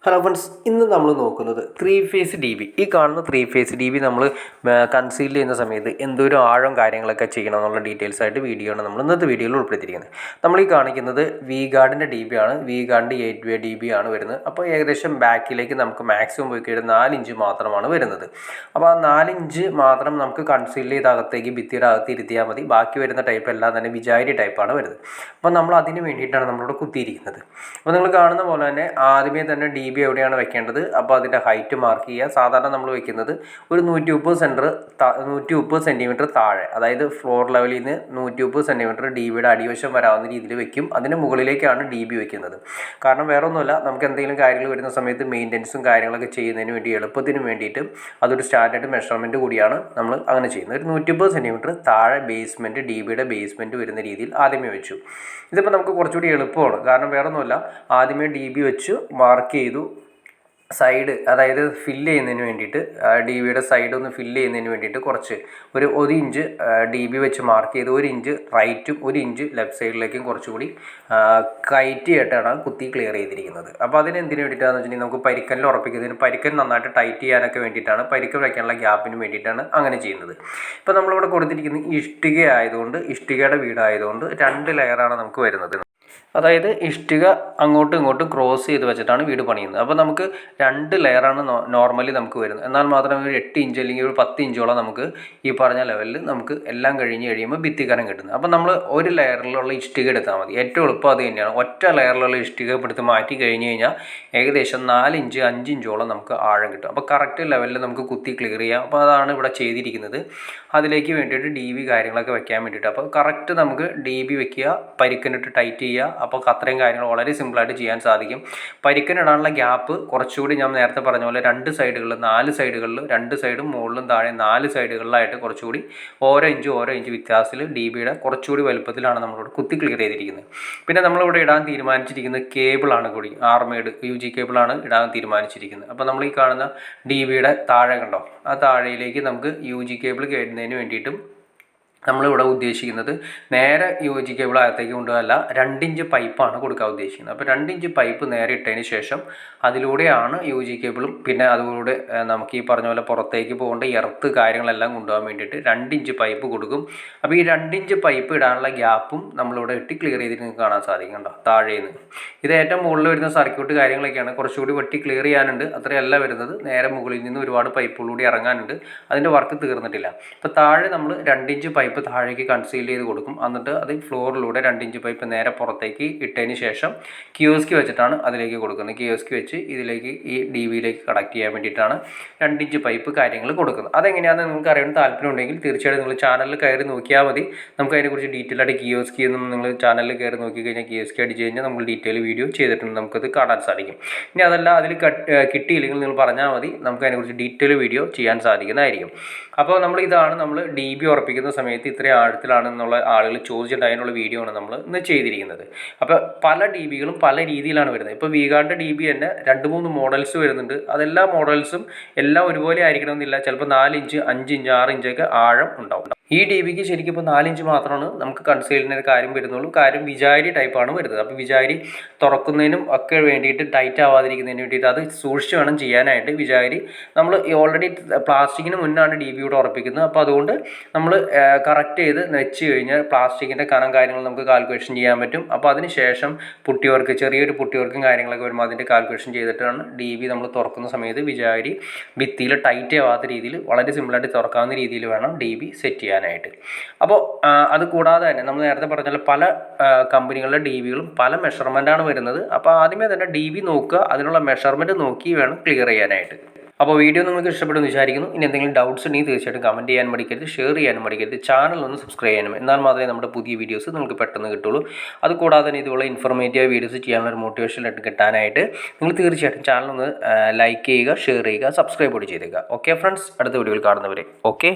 Hello friends, ഇന്ന് നമ്മൾ നോക്കുന്നത് ത്രീ ഫേസ് ഡി ബി. ഈ കാണുന്ന ത്രീ ഫേസ് ഡി ബി നമ്മൾ കൺസീൽ ചെയ്യുന്ന സമയത്ത് എന്തോരം ആഴം കാര്യങ്ങളൊക്കെ ചെയ്യണം എന്നുള്ള ഡീറ്റെയിൽസ് ആയിട്ട് വീഡിയോ ആണ് നമ്മൾ ഇന്നത്തെ വീഡിയോയിൽ ഉൾപ്പെടുത്തിയിരിക്കുന്നത്. നമ്മൾ ഈ കാണിക്കുന്നത് വി ഗാർഡിൻ്റെ ഡി ബി ആണ്. വി ഗാർഡിൻ്റെ 8 ഡി ബി ആണ് വരുന്നത്. അപ്പോൾ ഏകദേശം ബാക്കിലേക്ക് നമുക്ക് മാക്സിമം പോയി കഴിഞ്ഞാൽ 4 ഇഞ്ച് മാത്രമാണ് വരുന്നത്. അപ്പോൾ ആ 4 ഇഞ്ച് മാത്രം നമുക്ക് കൺസീൽ ചെയ്ത് അകത്തേക്ക് ഭിത്തിയുടെ അകത്ത് ഇരുത്തിയാൽ മതി. ബാക്കി വരുന്ന ടൈപ്പ് എല്ലാം തന്നെ വിചാരി ടൈപ്പാണ് വരുന്നത്. അപ്പോൾ നമ്മൾ അതിന് വേണ്ടിയിട്ടാണ് നമ്മളിവിടെ കുത്തിയിരിക്കുന്നത്. അപ്പോൾ നിങ്ങൾ കാണുന്ന പോലെ തന്നെ ആദ്യമേ തന്നെ ഡി ബി എവിടെയാണ് വെക്കേണ്ടത്. അപ്പോൾ അതിൻ്റെ ഹൈറ്റ് മാർക്ക് ചെയ്യുക. സാധാരണ നമ്മൾ വെക്കുന്നത് ഒരു 130 സെൻറ്റിമീറ്റർ താഴെ, അതായത് ഫ്ലോർ ലെവലിൽ നിന്ന് 130 സെൻറ്റിമീറ്റർ ഡി ബിയുടെ അടിവശം വരാവുന്ന രീതിയിൽ വെക്കും. അതിന് മുകളിലേക്കാണ് ഡി ബി വെക്കുന്നത്. കാരണം വേറെ ഒന്നുമല്ല, നമുക്ക് എന്തെങ്കിലും കാര്യങ്ങൾ വരുന്ന സമയത്ത് മെയിൻ്റെനൻസും കാര്യങ്ങളൊക്കെ ചെയ്യുന്നതിന് വേണ്ടി എളുപ്പത്തിന് വേണ്ടിയിട്ട് അതൊരു സ്റ്റാൻഡേർഡ് മെഷർമെൻറ്റ് കൂടിയാണ് നമ്മൾ അങ്ങനെ ചെയ്യുന്നത്. ഒരു 130 സെൻറ്റിമീറ്റർ താഴെ ബേസ്മെൻറ്റ്, ഡി ബിയുടെ ബേസ്മെൻറ്റ് വരുന്ന രീതിയിൽ ആദ്യമേ വെച്ചു. ഇതിപ്പോൾ നമുക്ക് കുറച്ചുകൂടി എളുപ്പമാണ്. കാരണം വേറെ ഒന്നുമല്ല, ആദ്യമേ ഡി ബി വെച്ചു മാർക്ക് ചെയ്തു. സൈഡ്, അതായത് ഫില്ല് ചെയ്യുന്നതിന് വേണ്ടിയിട്ട് ഡി ബിയുടെ സൈഡ് ഒന്ന് ഫില്ല് ചെയ്യുന്നതിന് വേണ്ടിയിട്ട് കുറച്ച് ഒരു 1 ഇഞ്ച് ഡി ബി വെച്ച് മാർക്ക് ചെയ്ത് 1 ഇഞ്ച് റൈറ്റും 1 ഇഞ്ച് ലെഫ്റ്റ് സൈഡിലേക്കും കുറച്ചുകൂടി കയറ്റി ആയിട്ടാണ് കുത്തി ക്ലിയർ ചെയ്തിരിക്കുന്നത്. അപ്പോൾ അതിന് എന്തിനു വേണ്ടിയിട്ടാണെന്ന് വെച്ചിട്ടുണ്ടെങ്കിൽ നമുക്ക് പരിക്കലിൽ ഉറപ്പിക്കുന്നതിന്, പരിക്കൽ നന്നായിട്ട് ടൈറ്റ് ചെയ്യാനൊക്കെ വേണ്ടിയിട്ടാണ്, പരിക്കൽ വയ്ക്കാനുള്ള ഗ്യാപ്പിന് വേണ്ടിയിട്ടാണ് അങ്ങനെ ചെയ്യുന്നത്. ഇപ്പോൾ നമ്മളിവിടെ കൊടുത്തിരിക്കുന്നത് ഇഷ്ടിക ആയതുകൊണ്ട്, ഇഷ്ടികയുടെ വീടായതുകൊണ്ട് 2 ലെയറാണ് നമുക്ക് വരുന്നത്. അതായത് ഇഷ്ടിക അങ്ങോട്ടും ഇങ്ങോട്ടും ക്രോസ് ചെയ്ത് വെച്ചിട്ടാണ് വീട് പണിയുന്നത്. അപ്പോൾ നമുക്ക് 2 ലെയറാണ് നോർമലി നമുക്ക് വരുന്നത്. എന്നാൽ മാത്രമേ ഒരു 8 ഇഞ്ച് അല്ലെങ്കിൽ ഒരു 10 ഇഞ്ചോളം നമുക്ക് ഈ പറഞ്ഞ ലെവലിൽ നമുക്ക് എല്ലാം കഴിഞ്ഞ് കഴിയുമ്പോൾ ഭിത്തിക്കനം കിട്ടുന്നത്. അപ്പോൾ നമ്മൾ ഒരു ലെയറിലുള്ള ഇഷ്ടിക എടുത്താൽ മതി. ഏറ്റവും എളുപ്പം അത് തന്നെയാണ്. ഒറ്റ ലെയറിലുള്ള ഇഷ്ടിക എടുത്ത് മാറ്റി കഴിഞ്ഞ് കഴിഞ്ഞാൽ ഏകദേശം 4 ഇഞ്ച് 5 ഇഞ്ചോളം നമുക്ക് ആഴം കിട്ടും. അപ്പോൾ കറക്റ്റ് ലെവലിൽ നമുക്ക് കുത്തി ക്ലിയർ ചെയ്യാം. അപ്പോൾ അതാണ് ഇവിടെ ചെയ്തിരിക്കുന്നത്. അതിലേക്ക് വേണ്ടിയിട്ട് ഡി ബി കാര്യങ്ങളൊക്കെ വെക്കാൻ വേണ്ടിയിട്ട്. അപ്പോൾ കറക്റ്റ് നമുക്ക് ഡി ബി വെക്കുക, പരിക്കനിട്ട് ടൈറ്റ് ചെയ്യുക. അപ്പോൾ അത്രയും കാര്യങ്ങൾ വളരെ സിമ്പിളായിട്ട് ചെയ്യാൻ സാധിക്കും. പരിക്കനിടാനുള്ള ഗ്യാപ്പ് കുറച്ചുകൂടി ഞാൻ നേരത്തെ പറഞ്ഞ പോലെ 2 സൈഡുകളിൽ, 4 സൈഡുകളിൽ, 2 സൈഡും മുകളിലും താഴെ 4 സൈഡുകളിലായിട്ട് കുറച്ചുകൂടി ഓരോ ഇഞ്ച് വ്യത്യാസത്തിൽ ഡി ബിയുടെ കുറച്ചുകൂടി വലുപ്പത്തിലാണ് നമ്മളിവിടെ കുത്തി ക്ലിയർ ചെയ്തിരിക്കുന്നത്. പിന്നെ നമ്മളിവിടെ ഇടാൻ തീരുമാനിച്ചിരിക്കുന്നത് കേബിളാണ് കൂടി, ആർമേഡ് UG കേബിളാണ് ഇടാൻ തീരുമാനിച്ചിരിക്കുന്നത്. അപ്പോൾ നമ്മൾ ഈ കാണുന്ന ഡി ബിയുടെ താഴെ കണ്ടോ, ആ താഴെയിലേക്ക് നമുക്ക് UG കേബിൾ കയറ്റുന്നതിന് വേണ്ടിയിട്ടും നമ്മളിവിടെ ഉദ്ദേശിക്കുന്നത് നേരെ UG കേബിൾ അകത്തേക്ക് കൊണ്ടുപോകല്ല, 2 ഇഞ്ച് പൈപ്പാണ് കൊടുക്കാൻ ഉദ്ദേശിക്കുന്നത്. അപ്പോൾ 2 ഇഞ്ച് പൈപ്പ് നേരെ ഇട്ടതിന് ശേഷം അതിലൂടെയാണ് UG കേബിളും പിന്നെ അതുകൂടെ നമുക്ക് ഈ പറഞ്ഞ പോലെ പുറത്തേക്ക് പോകേണ്ട എർത്ത് കാര്യങ്ങളെല്ലാം കൊണ്ടുപോകാൻ വേണ്ടിയിട്ട് 2 ഇഞ്ച് പൈപ്പ് കൊടുക്കും. അപ്പോൾ ഈ 2 ഇഞ്ച് പൈപ്പ് ഇടാനുള്ള ഗ്യാപ്പും നമ്മളിവിടെ ഇട്ട് ക്ലിയർ ചെയ്തിട്ട് നിങ്ങൾക്ക് കാണാൻ സാധിക്കും. കണ്ടോ, താഴേന്ന് ഇത് ഏറ്റവും മുകളിൽ വരുന്ന സർക്യൂട്ട് കാര്യങ്ങളൊക്കെയാണ്. കുറച്ചുകൂടി വെട്ടി ക്ലിയർ ചെയ്യാനുണ്ട്, അത്രയല്ല വരുന്നത്. നേരെ മുകളിൽ നിന്ന് ഒരുപാട് പൈപ്പുകളൂടി ഇറങ്ങാനുണ്ട്. അതിൻ്റെ വർക്ക് തീർന്നിട്ടില്ല. അപ്പോൾ താഴെ നമ്മൾ 2 ഇഞ്ച് പൈപ്പ് താഴേക്ക് കൺസീൽ ചെയ്ത് കൊടുക്കും. എന്നിട്ട് അത് ഫ്ലോറിലൂടെ 2 ഇഞ്ച് പൈപ്പ് നേരെ പുറത്തേക്ക് ഇട്ടതിന് ശേഷം കിയോസ്കി വെച്ചിട്ടാണ് അതിലേക്ക് കൊടുക്കുന്നത്. കിയോസ്കി വെച്ച് ഇതിലേക്ക് ഈ ഡി ബിയിലേക്ക് കണക്ട് ചെയ്യാൻ വേണ്ടിയിട്ടാണ് 2 ഇഞ്ച് പൈപ്പ് കാര്യങ്ങൾ കൊടുക്കുന്നത്. അതെങ്ങനെയാണെന്ന് നിങ്ങൾക്ക് അറിയാൻ താല്പര്യം ഉണ്ടെങ്കിൽ തീർച്ചയായിട്ടും നിങ്ങൾ ചാനലിൽ കയറി നോക്കിയാൽ മതി. നമുക്ക് അതിനെക്കുറിച്ച് ഡീറ്റെയിൽ ആയിട്ട് കിയോസ്കി എന്നും നിങ്ങൾ ചാനലിൽ കയറി നോക്കിക്കഴിഞ്ഞാൽ കിയോസ്കി അടിച്ച് കഴിഞ്ഞാൽ നമ്മൾ ഡീറ്റെയിൽ വീഡിയോ ചെയ്തിട്ടുണ്ട്, നമുക്കത് കാണാൻ സാധിക്കും. ഇനി അതല്ല അതിൽ കിട്ടിയില്ലെങ്കിൽ നിങ്ങൾ പറഞ്ഞാൽ മതി, നമുക്ക് അതിനെക്കുറിച്ച് ഡീറ്റെയിൽ വീഡിയോ ചെയ്യാൻ സാധിക്കുന്നതായിരിക്കും. അപ്പോൾ നമ്മൾ ഡി ബി ഉറപ്പിക്കുന്ന സമയത്ത് ഇത്രയും ആഴത്തിലാണെന്നുള്ള ആളുകൾ ചോദിച്ചിട്ട് അതിനുള്ള വീഡിയോ ആണ് നമ്മൾ ഇന്ന് ചെയ്തിരിക്കുന്നത്. അപ്പോൾ പല ഡി ബികളും പല രീതിയിലാണ് വരുന്നത്. ഇപ്പോൾ വി ഗാർഡിൻ്റെ ഡി ബി തന്നെ 2-3 മോഡൽസ് വരുന്നുണ്ട്. അതെല്ലാ മോഡൽസും എല്ലാം ഒരുപോലെ ആയിരിക്കണമെന്നില്ല. ചിലപ്പോൾ 4 ഇഞ്ച് 5 ഇഞ്ച് 6 ഇഞ്ചൊക്കെ ആഴം ഉണ്ടാവും. ഈ ഡി ബിക്ക് ശരിക്കും ഇപ്പോൾ 4 ഇഞ്ച് മാത്രമാണ് നമുക്ക് കൺസീലിൻ്റെ കാര്യം വരുന്നുള്ളൂ. കാര്യം വിചാരി ടൈപ്പാണ് വരുന്നത്. അപ്പോൾ വിചാരി തുറക്കുന്നതിനും ഒക്കെ വേണ്ടിയിട്ട് ടൈറ്റ് ആവാതിരിക്കുന്നതിന് വേണ്ടിയിട്ട് അത് സൂക്ഷിച്ച് വേണം ചെയ്യാനായിട്ട്. വിചാരി നമ്മൾ ഓൾറെഡി പ്ലാസ്റ്റിക്കിന് മുന്നാണ് ഡി ബിയോട് ഉറപ്പിക്കുന്നത്. അപ്പോൾ അതുകൊണ്ട് നമ്മൾ കറക്റ്റ് ചെയ്ത് വെച്ച് കഴിഞ്ഞാൽ പ്ലാസ്റ്റിക്കിൻ്റെ കനം കാര്യങ്ങൾ നമുക്ക് കാൽക്കുലേഷൻ ചെയ്യാൻ പറ്റും. അപ്പോൾ അതിന് ശേഷം പുട്ടിവർക്ക്, ചെറിയൊരു പുട്ടിവർക്കും കാര്യങ്ങളൊക്കെ വരുമ്പോൾ അതിൻ്റെ കാൽക്കുലേഷൻ ചെയ്തിട്ടാണ് ഡി ബി നമ്മൾ തുറക്കുന്ന സമയത്ത് വിചാരി ഭിത്തിയിൽ ടൈറ്റ് ആവാത്ത രീതിയിൽ വളരെ സിമ്പിളായിട്ട് തുറക്കാവുന്ന രീതിയിൽ വേണം ഡി ബി സെറ്റ് ചെയ്യാനായിട്ട്. അപ്പോൾ അത് കൂടാതെ തന്നെ നമ്മൾ നേരത്തെ പറഞ്ഞാൽ പല കമ്പനികളുടെ ഡി ബികളും പല മെഷർമെൻറ്റാണ് വരുന്നത്. അപ്പോൾ ആദ്യമേ തന്നെ ഡി ബി നോക്കുക, അതിനുള്ള മെഷർമെൻറ്റ് നോക്കി വേണം ക്ലിയർ ചെയ്യാനായിട്ട്. അപ്പോൾ വീഡിയോ നിങ്ങൾക്ക് ഇഷ്ടപ്പെടുമെന്ന് വിചാരിക്കുന്നു. ഇനി എന്തെങ്കിലും ഡൗട്ട്സ് ഉണ്ടെങ്കിൽ തീർച്ചയായിട്ടും കമൻറ്റ് ചെയ്യാൻ മടിക്കരുത്, ഷെയർ ചെയ്യാനും മടിക്കരുത്, ചാനൽ ഒന്ന് സബ്സ്ക്രൈബ് ചെയ്യാനും. എന്നാൽ മാത്രമേ നമ്മുടെ പുതിയ വീഡിയോസ് നിങ്ങൾക്ക് പെട്ടെന്ന് കിട്ടുള്ളൂ. അതുകൂടാതെ തന്നെ ഇതുപോലെ ഇൻഫോർമേറ്റീവ് വീഡിയോസ് ചെയ്യാനുള്ള ഒരു മോട്ടിവേഷൻ കിട്ടാനായിട്ട് നിങ്ങൾ തീർച്ചയായിട്ടും ചാനൽ ഒന്ന് ലൈക്ക് ചെയ്യുക, ഷെയർ ചെയ്യുക, സബ്സ്ക്രൈബ് കൂടി ചെയ്തേക്കുക. ഓക്കെ ഫ്രണ്ട്സ്, അടുത്ത വീഡിയോയിൽ കാണുന്നവരെ ഓക്കെ.